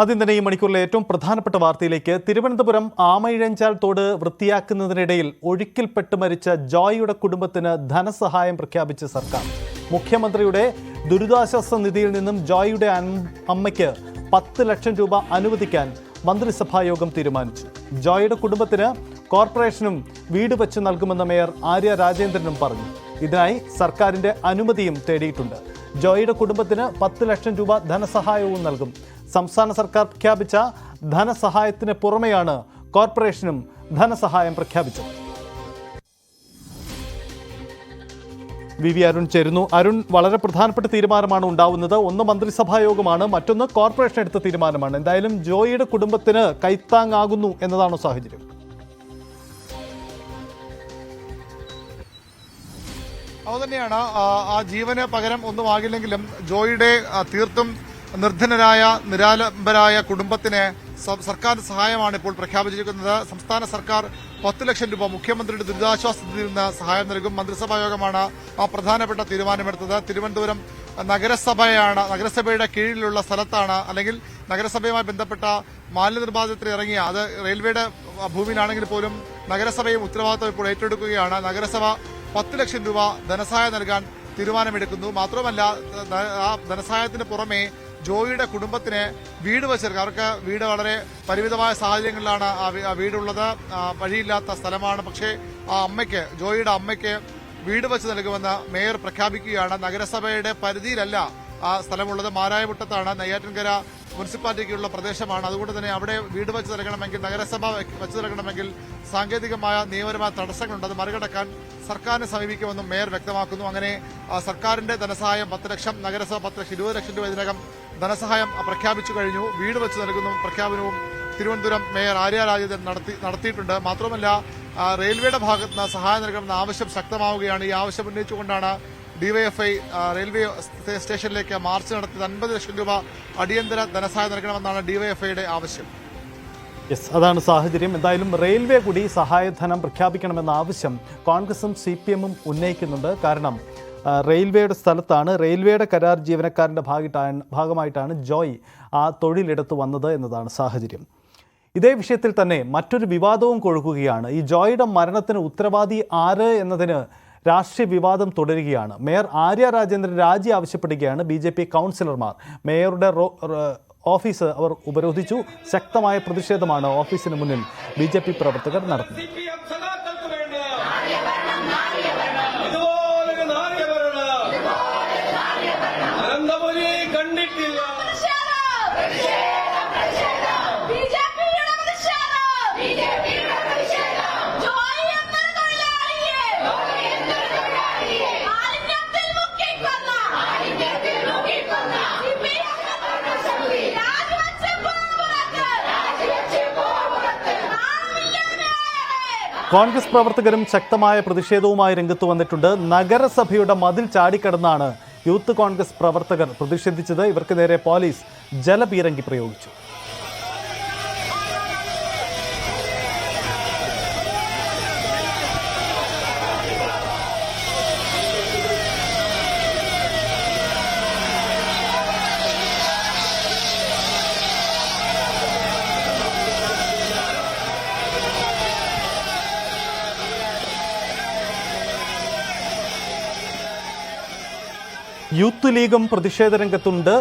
ആദ്യം തന്നെ ഈ മണിക്കൂറിലെ ഏറ്റവും പ്രധാനപ്പെട്ട വാർത്തയിലേക്ക്. തിരുവനന്തപുരം ആമയിഴഞ്ചാൽ തോട് വൃത്തിയാക്കുന്നതിനിടയിൽ ഒഴുക്കിൽപ്പെട്ട് മരിച്ച ജോയിയുടെ കുടുംബത്തിന് ധനസഹായം പ്രഖ്യാപിച്ച സർക്കാർ. മുഖ്യമന്ത്രിയുടെ ദുരിതാശ്വാസ നിധിയിൽ നിന്നും ജോയിയുടെ അമ്മയ്ക്ക് 10 ലക്ഷം രൂപ അനുവദിക്കാൻ മന്ത്രിസഭാ യോഗം തീരുമാനിച്ചു. ജോയിയുടെ കുടുംബത്തിന് കോർപ്പറേഷനും വീട് വെച്ച് നൽകുമെന്ന് മേയർ ആര്യ രാജേന്ദ്രനും പറഞ്ഞു. ഇതിനായി സർക്കാരിന്റെ അനുമതിയും തേടിയിട്ടുണ്ട്. ജോയിയുടെ കുടുംബത്തിന് 10 ലക്ഷം രൂപ ധനസഹായവും നൽകും. സംസ്ഥാന സർക്കാർ പ്രഖ്യാപിച്ച ധനസഹായത്തിന് പുറമെയാണ് കോർപ്പറേഷനും ധനസഹായം പ്രഖ്യാപിച്ചത്. വി അരുൺ ചേരുന്നു. അരുൺ, വളരെ പ്രധാനപ്പെട്ട തീരുമാനമാണ് ഉണ്ടാവുന്നത്. ഒന്ന് മന്ത്രിസഭാ യോഗമാണ്, മറ്റൊന്ന് കോർപ്പറേഷൻ എടുത്ത തീരുമാനമാണ്. എന്തായാലും ജോയിയുടെ കുടുംബത്തിന് കൈത്താങ്ങാകുന്നു എന്നതാണോ സാഹചര്യം? അതുതന്നെയാണ്. ആ ജീവന് പകരം ഒന്നും ആകില്ലെങ്കിലും ജോയിയുടെ തീർത്തും നിർധനരായ നിരാലംബരായ കുടുംബത്തിന് സർക്കാർ സഹായമാണ് ഇപ്പോൾ പ്രഖ്യാപിച്ചിരിക്കുന്നത്. സംസ്ഥാന സർക്കാർ 10 ലക്ഷം രൂപ മുഖ്യമന്ത്രിയുടെ ദുരിതാശ്വാസ നിധിയിൽ നിന്ന് സഹായം നൽകും. മന്ത്രിസഭാ യോഗമാണ് ആ പ്രധാനപ്പെട്ട തീരുമാനമെടുത്തത്. തിരുവനന്തപുരം നഗരസഭയുടെ കീഴിലുള്ള സ്ഥലത്താണ്, അല്ലെങ്കിൽ നഗരസഭയുമായി ബന്ധപ്പെട്ട മാലിന്യ നിർമ്മാർജ്ജനത്തിന് ഇറങ്ങിയ, അത് റെയിൽവേയുടെ ഭൂമിയിലാണെങ്കിൽ പോലും നഗരസഭയും ഉത്തരവാദിത്തം ഇപ്പോൾ ഏറ്റെടുക്കുകയാണ്. നഗരസഭ 10 ലക്ഷം രൂപ ധനസഹായം നൽകാൻ തീരുമാനമെടുക്കുന്നു. മാത്രമല്ല, ആ ധനസഹായത്തിന് പുറമെ ജോയിയുടെ കുടുംബത്തിന് വീട് വെച്ചെടുക്കുക. അവർക്ക് വീട് വളരെ പരിമിതമായ സാഹചര്യങ്ങളിലാണ് ആ വീടുള്ളത്. വഴിയില്ലാത്ത സ്ഥലമാണ്. പക്ഷേ ആ അമ്മയ്ക്ക്, ജോയിയുടെ അമ്മയ്ക്ക് വീട് വെച്ച് നൽകുമെന്ന് മേയർ പ്രഖ്യാപിക്കുകയാണ്. നഗരസഭയുടെ പരിധിയിലല്ല ആ സ്ഥലമുള്ളത്, മാരായമുട്ടത്താണ്. നെയ്യാറ്റിൻകര മുനിസിപ്പാലിറ്റിക്കുള്ള പ്രദേശമാണ്. അതുകൊണ്ട് തന്നെ അവിടെ വീട് വെച്ച് നൽകണമെങ്കിൽ, നഗരസഭ വെച്ച് നൽകണമെങ്കിൽ സാങ്കേതികമായ നിയമപരമായ തടസ്സങ്ങളുണ്ട്. അത് മറികടക്കാൻ സർക്കാരിനെ സമീപിക്കുമെന്നും മേയർ വ്യക്തമാക്കുന്നു. അങ്ങനെ സർക്കാരിന്റെ ധനസഹായം 10 ലക്ഷം, നഗരസഭ 10 ലക്ഷം, 20 ലക്ഷം രൂപ ഇതിനകം ധനസഹായം പ്രഖ്യാപിച്ചു കഴിഞ്ഞു. വീട് വെച്ച് നൽകുന്ന പ്രഖ്യാപനവും തിരുവനന്തപുരം മേയർ ആര്യ രാജേന്ദ്രൻ നടത്തിയിട്ടുണ്ട്. മാത്രമല്ല, റെയിൽവേയുടെ ഭാഗത്ത് നിന്ന് സഹായം നൽകണമെന്ന ആവശ്യം ശക്തമാവുകയാണ്. ഈ ആവശ്യം ഉന്നയിച്ചുകൊണ്ടാണ് ഡിവൈഎഫ്ഐ റെയിൽവേ സ്റ്റേഷനിലേക്ക് മാർച്ച് നടത്തിയത്. 50 ലക്ഷം രൂപ അടിയന്തര ധനസഹായം നൽകണമെന്നാണ് ഡിവൈഎഫ്ഐയുടെ ആവശ്യം. അതാണ് സാഹചര്യം. എന്തായാലും റെയിൽവേ കൂടി സഹായധനം പ്രഖ്യാപിക്കണമെന്ന ആവശ്യം കോൺഗ്രസും CPM-ഉം ഉന്നയിക്കുന്നുണ്ട്. കാരണം റെയിൽവേയുടെ സ്ഥലത്താണ്, റെയിൽവേയുടെ കരാർ ജീവനക്കാരൻ്റെ ഭാഗമായിട്ടാണ് ജോയ് ആ തൊഴിലെടുത്ത് വന്നത് എന്നതാണ് സാഹചര്യം. ഇതേ വിഷയത്തിൽ തന്നെ മറ്റൊരു വിവാദവും കൊഴുക്കുകയാണ്. ഈ ജോയിയുടെ മരണത്തിന് ഉത്തരവാദി ആര് എന്നതിന് രാഷ്ട്രീയ വിവാദം തുടരുകയാണ്. മേയർ ആര്യ രാജേന്ദ്രൻ രാജി ആവശ്യപ്പെടുകയാണ് BJP കൗൺസിലർമാർ. മേയറുടെ ഓഫീസ് അവർ ഉപരോധിച്ചു. ശക്തമായ പ്രതിഷേധമാണ് ഓഫീസിന് മുന്നിൽ BJP പ്രവർത്തകർ നടത്തുന്നത്. കോൺഗ്രസ് പ്രവർത്തകരും ശക്തമായ പ്രതിഷേധവുമായി രംഗത്ത് വന്നിട്ടുണ്ട്. നഗരസഭയുടെ മതിൽ ചാടിക്കടന്നാണ് യൂത്ത് കോൺഗ്രസ് പ്രവർത്തകർ പ്രതിഷേധിച്ചത്. ഇവർക്ക് നേരെ പോലീസ് ജലപീരങ്കി പ്രയോഗിച്ചു. യൂത്ത് ലീഗും പ്രതിഷേധ രംഗത്തുണ്ട്.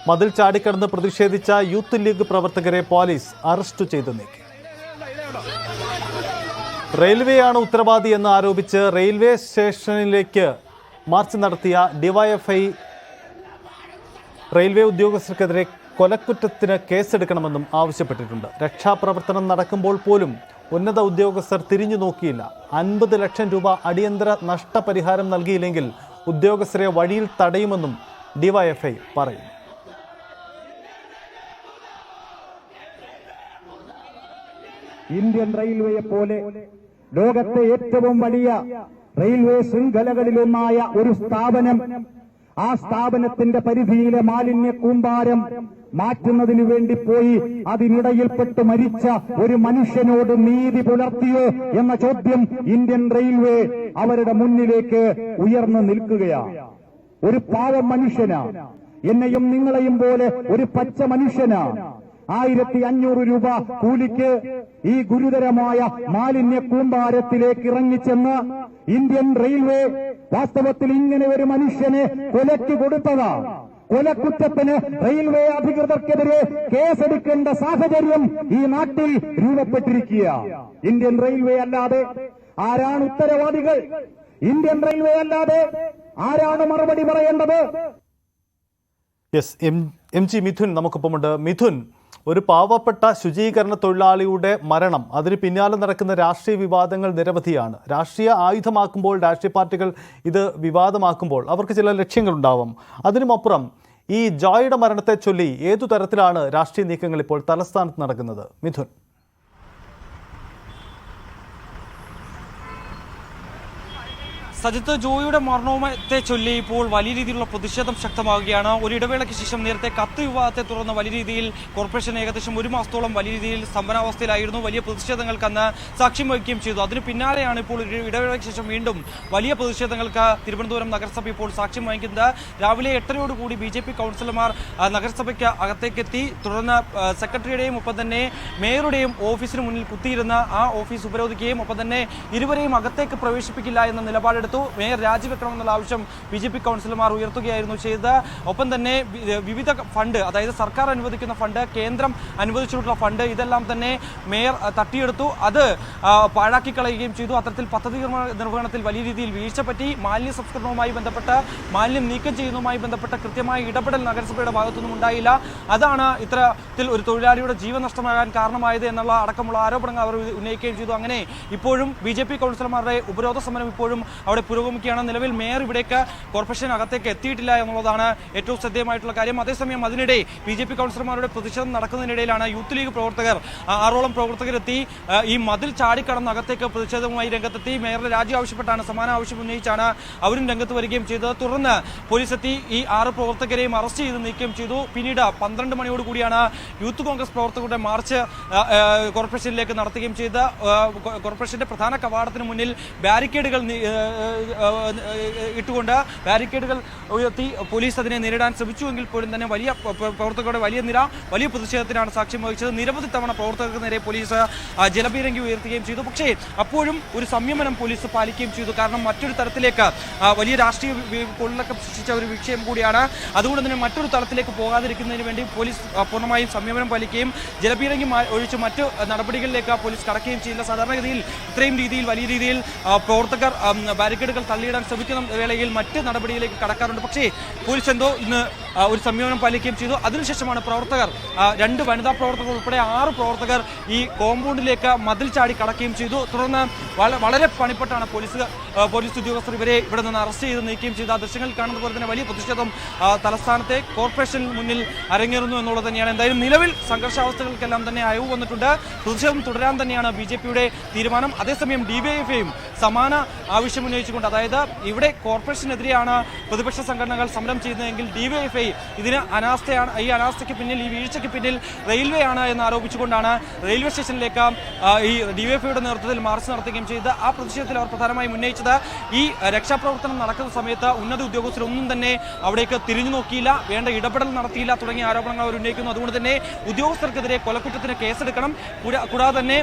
മതിൽ ചാടിക്കടന്ന് പ്രതിഷേധിച്ച യൂത്ത് ലീഗ് പ്രവർത്തകരെ പോലീസ് അറസ്റ്റ് ചെയ്തു നീക്കി. റെയിൽവേയാണ് ഉത്തരവാദി എന്ന് ആരോപിച്ച് റെയിൽവേ സ്റ്റേഷനിലേക്ക് മാർച്ച് നടത്തിയ ഡിവൈഎഫ്ഐ റെയിൽവേ ഉദ്യോഗസ്ഥർക്കെതിരെ കൊലക്കുറ്റത്തിന് കേസെടുക്കണമെന്നും ആവശ്യപ്പെട്ടിട്ടുണ്ട്. രക്ഷാപ്രവർത്തനം നടക്കുമ്പോൾ പോലും ഉന്നത ഉദ്യോഗസ്ഥർ തിരിഞ്ഞു നോക്കിയില്ല. 50 ലക്ഷം രൂപ അടിയന്തര നഷ്ടപരിഹാരം നൽകിയില്ലെങ്കിൽ ഉദ്യോഗസ്ഥരെ വഴിയിൽ തടയുമെന്നും ഡിവൈഎഫ്ഐ പറയുന്നു. ഇന്ത്യൻ റെയിൽവേയെ പോലെ ലോകത്തെ ഏറ്റവും വലിയ റെയിൽവേ ശൃംഖലകളിലൊന്നായ ഒരു സ്ഥാപനം, ആ സ്ഥാപനത്തിന്റെ പരിധിയിലെ മാലിന്യ കൂമ്പാരം മാറ്റുന്നതിനു വേണ്ടി പോയി അതിനിടയിൽപ്പെട്ട് മരിച്ച ഒരു മനുഷ്യനോട് നീതി പുലർത്തിയോ എന്ന ചോദ്യം ഇന്ത്യൻ റെയിൽവേ അവരുടെ മുന്നിലേക്ക് ഉയർന്നു നിൽക്കുകയാണ്. ഒരു പാവം മനുഷ്യനാ, എന്നെയും നിങ്ങളെയും പോലെ ഒരു പച്ച മനുഷ്യനാ. 1500 രൂപ കൂലിക്ക് ഈ ഗുരുതരമായ മാലിന്യ കൂമ്പാരത്തിലേക്ക് ഇറങ്ങിച്ചെന്ന് ഇന്ത്യൻ റെയിൽവേ വാസ്തവത്തിൽ ഇങ്ങനെ ഒരു മനുഷ്യനെ കൊലയ്ക്ക് കൊടുത്തതാണ്. കൊലക്കുറ്റത്തിന് റെയിൽവേ അധികൃതർക്കെതിരെ കേസെടുക്കേണ്ട സാഹചര്യം ഈ നാട്ടിൽ രൂപപ്പെട്ടിരിക്കുക. ഇന്ത്യൻ റെയിൽവേ അല്ലാതെ ആരാണ് ഉത്തരവാദികൾ? ഇന്ത്യൻ റെയിൽവേ അല്ലാതെ ആരാണ് മറുപടി പറയേണ്ടത്? യെസ്, എം ജി മിഥുൻ നമുക്കൊപ്പമുണ്ട്. മിഥുൻ, ഒരു പാവപ്പെട്ട ശുചീകരണ തൊഴിലാളിയുടെ മരണം, അതിന് പിന്നാലെ നടക്കുന്ന രാഷ്ട്രീയ വിവാദങ്ങൾ നിരവധിയാണ്. രാഷ്ട്രീയ ആയുധമാക്കുമ്പോൾ, രാഷ്ട്രീയ പാർട്ടികൾ ഇത് വിവാദമാക്കുമ്പോൾ അവർക്ക് ചില ലക്ഷ്യങ്ങളുണ്ടാവും. അതിനുമപ്പുറം ഈ ജോയുടെ മരണത്തെ ചൊല്ലി ഏതു തരത്തിലാണ് രാഷ്ട്രീയ നീക്കങ്ങൾ ഇപ്പോൾ തലസ്ഥാനത്ത് നടക്കുന്നത്? മിഥുൻ. സജിത്ത്, ജോയിയുടെ മരണത്തെ ചൊല്ലി ഇപ്പോൾ വലിയ രീതിയിലുള്ള പ്രതിഷേധം ശക്തമാവുകയാണ്. ഒരു ഇടവേളയ്ക്ക് ശേഷം നേരത്തെ കത്ത് വിവാദത്തെ തുടർന്ന് വലിയ രീതിയിൽ കോർപ്പറേഷൻ ഏകദേശം 1 മാസത്തോളം വലിയ രീതിയിൽ സ്തംഭനാവസ്ഥയിലായിരുന്നു. വലിയ പ്രതിഷേധങ്ങൾക്ക് അന്ന് സാക്ഷ്യം വഹിക്കുകയും ചെയ്തു. അതിന് പിന്നാലെയാണ് ഇപ്പോൾ ഒരു ഇടവേളയ്ക്ക് ശേഷം വീണ്ടും വലിയ പ്രതിഷേധങ്ങൾക്ക് തിരുവനന്തപുരം നഗരസഭ ഇപ്പോൾ സാക്ഷ്യം വഹിക്കുന്നത്. രാവിലെ 8:30യോടുകൂടി BJP കൗൺസിലർമാർ നഗരസഭയ്ക്ക് അകത്തേക്കെത്തി. തുടർന്ന് സെക്രട്ടറിയുടെയും ഒപ്പം തന്നെ മേയറുടെയും ഓഫീസിന് മുന്നിൽ കുത്തിയിരുന്ന ആ ഓഫീസ് ഉപരോധിക്കുകയും ഒപ്പം തന്നെ ഇരുവരെയും അകത്തേക്ക് പ്രവേശിപ്പിക്കില്ല എന്ന നിലപാടെടുത്തു. മേയർ രാജിവെക്കണമെന്നുള്ള ആവശ്യം BJP കൗൺസിലർമാർ ഉയർത്തുകയായിരുന്നു ചെയ്തത്. ഒപ്പം തന്നെ വിവിധ ഫണ്ട്, അതായത് സർക്കാർ അനുവദിക്കുന്ന ഫണ്ട്, കേന്ദ്രം അനുവദിച്ചിട്ടുള്ള ഫണ്ട്, ഇതെല്ലാം തന്നെ മേയർ തട്ടിയെടുത്തു. അത് പാഴാക്കി കളയുകയും ചെയ്തു. അത്തരത്തിൽ പദ്ധതി നിർവഹണത്തിൽ വലിയ രീതിയിൽ വീഴ്ച പറ്റി. മാലിന്യ സംസ്കരണവുമായി ബന്ധപ്പെട്ട്, മാലിന്യം നീക്കം ചെയ്യുന്നതുമായി ബന്ധപ്പെട്ട കൃത്യമായ ഇടപെടൽ നഗരസഭയുടെ ഭാഗത്തുനിന്നും ഉണ്ടായില്ല. അതാണ് ഇത്തരത്തിൽ ഒരു തൊഴിലാളിയുടെ ജീവൻ നഷ്ടമാകാൻ കാരണമായത് എന്നുള്ള അടക്കമുള്ള ആരോപണങ്ങൾ അവർ ഉന്നയിക്കുകയും ചെയ്തു. അങ്ങനെ ഇപ്പോഴും BJP കൗൺസിലർമാരുടെ ഉപരോധ സമരം ഇപ്പോഴും അവിടെ പുരോഗമിക്കുകയാണ്. നിലവിൽ മേയർ ഇവിടേക്ക് കോർപ്പറേഷൻ അകത്തേക്ക് എത്തിയിട്ടില്ല എന്നുള്ളതാണ് ഏറ്റവും ശ്രദ്ധേയമായിട്ടുള്ള കാര്യം. അതേസമയം അതിനിടെ BJP കൗൺസിലർമാരുടെ പ്രതിഷേധം നടക്കുന്നതിനിടയിലാണ് യൂത്ത് ലീഗ് പ്രവർത്തകർ, 6ഓളം പ്രവർത്തകരെത്തി ഈ മതിൽ ചാടിക്കടന്ന് അകത്തേക്ക് പ്രതിഷേധവുമായി രംഗത്തെത്തി. മേയറുടെ രാജി ആവശ്യപ്പെട്ടാണ്, സമാന ആവശ്യം ഉന്നയിച്ചാണ് അവരും രംഗത്ത് വരികയും ചെയ്തത്. തുടർന്ന് പോലീസ് എത്തി ഈ 6 പ്രവർത്തകരെയും അറസ്റ്റ് ചെയ്ത് നീക്കം ചെയ്തു. പിന്നീട് 12 മണിയോടുകൂടിയാണ് യൂത്ത് കോൺഗ്രസ് പ്രവർത്തകരുടെ മാർച്ച് കോർപ്പറേഷനിലേക്ക് നടത്തുകയും ചെയ്ത് കോർപ്പറേഷന്റെ പ്രധാന കവാടത്തിന് മുന്നിൽ ബാരിക്കേഡുകൾ ഇട്ടുകൊണ്ട് ബാരിക്കേഡുകൾ ഉയർത്തി പോലീസ് അതിനെ നേരിടാൻ ശ്രമിച്ചുവെങ്കിൽ പോലും തന്നെ വലിയ പ്രവർത്തകരുടെ വലിയ പ്രതിഷേധത്തിനാണ് സാക്ഷ്യം വഹിച്ചത്. നിരവധി തവണ പ്രവർത്തകർക്ക് നേരെ പോലീസ് ജലപീരങ്കി ഉയർത്തുകയും ചെയ്തു. പക്ഷേ അപ്പോഴും ഒരു സംയമനം പോലീസ് പാലിക്കുകയും ചെയ്തു. കാരണം മറ്റൊരു തരത്തിലേക്ക് വലിയ രാഷ്ട്രീയ കൊള്ളക്കം സൃഷ്ടിച്ച ഒരു വിഷയം കൂടിയാണ്. അതുകൊണ്ട് തന്നെ മറ്റൊരു തലത്തിലേക്ക് പോകാതിരിക്കുന്നതിന് വേണ്ടി പോലീസ് പൂർണ്ണമായും സംയമനം പാലിക്കുകയും ജലപീരങ്കി ഒഴിച്ച് മറ്റു നടപടികളിലേക്ക് പോലീസ് കടക്കുകയും ചെയ്യില്ല. സാധാരണഗതിയിൽ ഇത്രയും രീതിയിൽ വലിയ രീതിയിൽ പ്രവർത്തകർ ബാരിക്കേഡുകൾ തള്ളിയിടാൻ ശ്രമിക്കുന്ന വേളയിൽ മറ്റ് നടപടിയിലേക്ക് കടക്കാറുണ്ട്. പക്ഷേ പോലീസ് എന്തോ ഇന്ന് ഒരു സംയമനം പാലിക്കുകയും ചെയ്തു. അതിനുശേഷമാണ് പ്രവർത്തകർ, 2 വനിതാ പ്രവർത്തകർ ഉൾപ്പെടെ 6 പ്രവർത്തകർ ഈ കോമ്പൗണ്ടിലേക്ക് മതിൽ ചാടി കടക്കുകയും ചെയ്തു. തുടർന്ന് വളരെ പണിപ്പെട്ടാണ് പോലീസ് ഉദ്യോഗസ്ഥർ ഇവരെ ഇവിടെ നിന്ന് അറസ്റ്റ് ചെയ്ത് നീക്കുകയും ചെയ്തു. ആ ദൃശ്യങ്ങളിൽ കാണുന്ന പോലെ തന്നെ വലിയ പ്രതിഷേധം തലസ്ഥാനത്തെ കോർപ്പറേഷന് മുന്നിൽ അരങ്ങേറുന്നു എന്നുള്ളത് തന്നെയാണ്. എന്തായാലും നിലവിൽ സംഘർഷാവസ്ഥകൾക്കെല്ലാം തന്നെ അയവ് വന്നിട്ടുണ്ട്. പ്രതിഷേധം തുടരാൻ തന്നെയാണ് BJPയുടെ തീരുമാനം. അതേസമയം DYFIയും സമാന ആവശ്യം ഉന്നയിച്ചുകൊണ്ട്, അതായത് ഇവിടെ കോർപ്പറേഷനെതിരെയാണ് പ്രതിപക്ഷ സംഘടനകൾ സമരം ചെയ്യുന്നതെങ്കിൽ DYFI ഇതിന് അനാസ്ഥയാണ്, ഈ അനാസ്ഥയ്ക്ക് പിന്നിൽ, ഈ വീഴ്ചയ്ക്ക് പിന്നിൽ റെയിൽവേ ആണ് എന്ന് ആരോപിച്ചുകൊണ്ടാണ് റെയിൽവേ സ്റ്റേഷനിലേക്ക് ഈ DYFIയുടെ നേതൃത്വത്തിൽ മാർച്ച് നടത്തുകയും ചെയ്ത് ആ പ്രതിഷേധത്തിൽ അവർ പ്രധാനമായും ഉന്നയിച്ചത് ഈ രക്ഷാപ്രവർത്തനം നടക്കുന്ന സമയത്ത് ഉന്നത ഉദ്യോഗസ്ഥരൊന്നും തന്നെ അവിടേക്ക് തിരിഞ്ഞു നോക്കിയില്ല, വേണ്ട ഇടപെടൽ നടത്തിയില്ല തുടങ്ങിയ ആരോപണങ്ങൾ അവർ ഉന്നയിക്കുന്നു. അതുകൊണ്ട് തന്നെ ഉദ്യോഗസ്ഥർക്കെതിരെ കൊലക്കുറ്റത്തിന് കേസെടുക്കണം. കൂടാതെ തന്നെ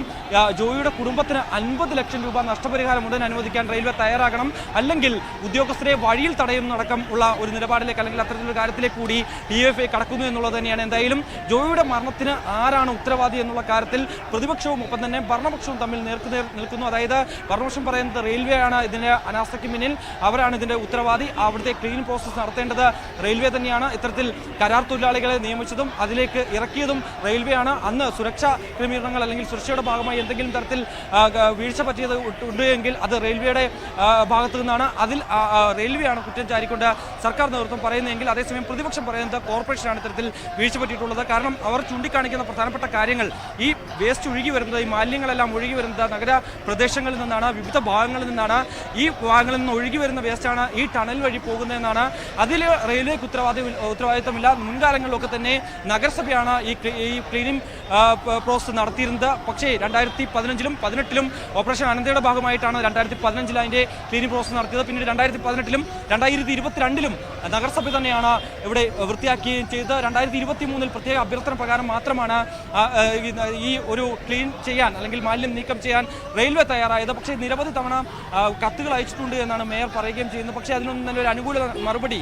ജോയിയുടെ കുടുംബത്തിന് 50 ലക്ഷം രൂപ നഷ്ടപരിഹാരം ഉടൻ അനുവദിക്കാൻ റെയിൽവേ തയ്യാറാകണം. അല്ലെങ്കിൽ ഉദ്യോഗസ്ഥരെ വഴിയിൽ തടയുന്നതടക്കം ഉള്ള ഒരു നിലപാടിലേക്ക്, അല്ലെങ്കിൽ അത്തരത്തിലൊരു കാര്യത്തിലേക്ക് കൂടി DYFI കടക്കുന്നു എന്നുള്ളത് തന്നെയാണ്. എന്തായാലും ജോയിയുടെ മരണത്തിന് ആരാണ് ഉത്തരവാദി എന്നുള്ള കാര്യത്തിൽ പ്രതിപക്ഷവും ഒപ്പം തന്നെ ഭരണപക്ഷവും തമ്മിൽ നേർക്കുനേർ നിൽക്കുന്നു. അതായത് ഭരണപക്ഷം പറയുന്നത് റെയിൽവേ ആണ് ഇതിന്റെ അനാസ്ഥയ്ക്ക് പിന്നിൽ, അവരാണ് ഇതിന്റെ ഉത്തരവാദി, അവിടുത്തെ ക്ലീൻ പ്രോസസ് നടത്തേണ്ടത് റെയിൽവേ തന്നെയാണ്, ഇത്തരത്തിൽ കരാർ തൊഴിലാളികളെ നിയമിച്ചതും അതിലേക്ക് ഇറക്കിയതും റെയിൽവേ ആണ്, അന്ന് സുരക്ഷാ ക്രമീകരണങ്ങൾ അല്ലെങ്കിൽ സുരക്ഷയുടെ ഭാഗമായി എന്തെങ്കിലും തരത്തിൽ വീഴ്ച പറ്റിയത് ഉണ്ട് എങ്കിൽ അത് റെയിൽവേയുടെ ഭാഗത്തു നിന്നാണ്, അതിൽ റെയിൽവേ ആണ് കുറ്റം ചാരിക്കൊണ്ട് സർക്കാർ നേതൃത്വം പറയുന്നതെങ്കിൽ അതേസമയം പ്രതിപക്ഷം പറയുന്നത് കോർപ്പറേഷനാണ് ഇത്തരത്തിൽ വീഴ്ച പറ്റിയിട്ടുള്ളത്. കാരണം അവർ ചൂണ്ടിക്കാണിക്കുന്ന പ്രധാനപ്പെട്ട കാര്യങ്ങൾ ഈ വേസ്റ്റ് ഒഴുകി വരുന്നത്, ഈ മാലിന്യങ്ങളെല്ലാം ഒഴുകി വരുന്നത് നഗര പ്രദേശങ്ങളിൽ നിന്നാണ്, വിവിധ ഭാഗങ്ങളിൽ നിന്നാണ്. ഈ ഭാഗങ്ങളിൽ നിന്ന് ഒഴുകി വരുന്ന വേസ്റ്റാണ് ഈ ടണൽ വഴി പോകുന്നതെന്നാണ്. അതിൽ റെയിൽവേക്ക് ഉത്തരവാദിത്തമില്ല. മുൻകാലങ്ങളിലൊക്കെ തന്നെ നഗരസഭയാണ് ഈ ക്ലീനിങ് പ്രോസസ് നടത്തിയിരുന്നത്. പക്ഷേ 2015-ലും 2018-ലും ഓപ്പറേഷൻ അനന്തയുടെ ഭാഗമായിട്ടാണ് 2015-ൽ അതിൻ്റെ ക്ലീനിങ് പ്രോസസ് നടത്തിയത്. പിന്നീട് 2018-ലും 2022-ലും നഗരസഭ തന്നെയാണ് ഇവിടെ വൃത്തിയാക്കുകയും ചെയ്തത്. 2023-ൽ പ്രത്യേക അഭ്യർത്ഥന പ്രകാരം മാത്രമാണ് ഈ ഒരു ക്ലീൻ ചെയ്യാൻ അല്ലെങ്കിൽ മാലിന്യം നീക്കം ചെയ്യാൻ റെയിൽവേ തയ്യാറായത്. പക്ഷേ നിരവധി തവണ കത്തുകൾ അയച്ചിട്ടുണ്ട് എന്നാണ് മേയർ പറയുകയും ചെയ്യുന്നത്. പക്ഷേ അതിനൊന്നും തന്നെ ഒരു അനുകൂല മറുപടി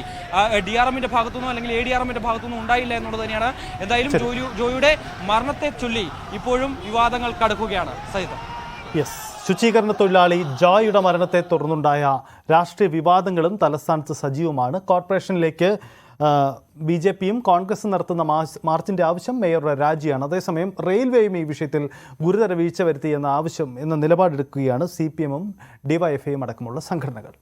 DRMന്റെ ഭാഗത്തുനിന്നോ അല്ലെങ്കിൽ ADRMന്റെ ഭാഗത്തുനിന്നോ ഉണ്ടായില്ല എന്നുള്ളത് തന്നെയാണ്. എന്തായാലും ജോയിയുടെ മരണത്തെ ചൊല്ലി ഇപ്പോഴും വിവാദങ്ങൾ കടക്കുകയാണ്. സഹിത ശുചീകരണ തൊഴിലാളി ജോയിയുടെ മരണത്തെ തുടർന്നുണ്ടായ രാഷ്ട്രീയ വിവാദങ്ങളും തലസ്ഥാനത്ത് സജീവമാണ്. കോർപ്പറേഷനിലേക്ക് BJPയും കോൺഗ്രസും നടത്തുന്ന മാർച്ചിന്റെ ആവശ്യം മേയറുടെ രാജിയാണ്. അതേസമയം റെയിൽവേയും ഈ വിഷയത്തിൽ ഗുരുതര വീഴ്ച വരുത്തിയെന്ന ആവശ്യം എന്ന നിലപാടെടുക്കുകയാണ് CPM-ഉം DYFIയും അടക്കമുള്ള സംഘടനകൾ.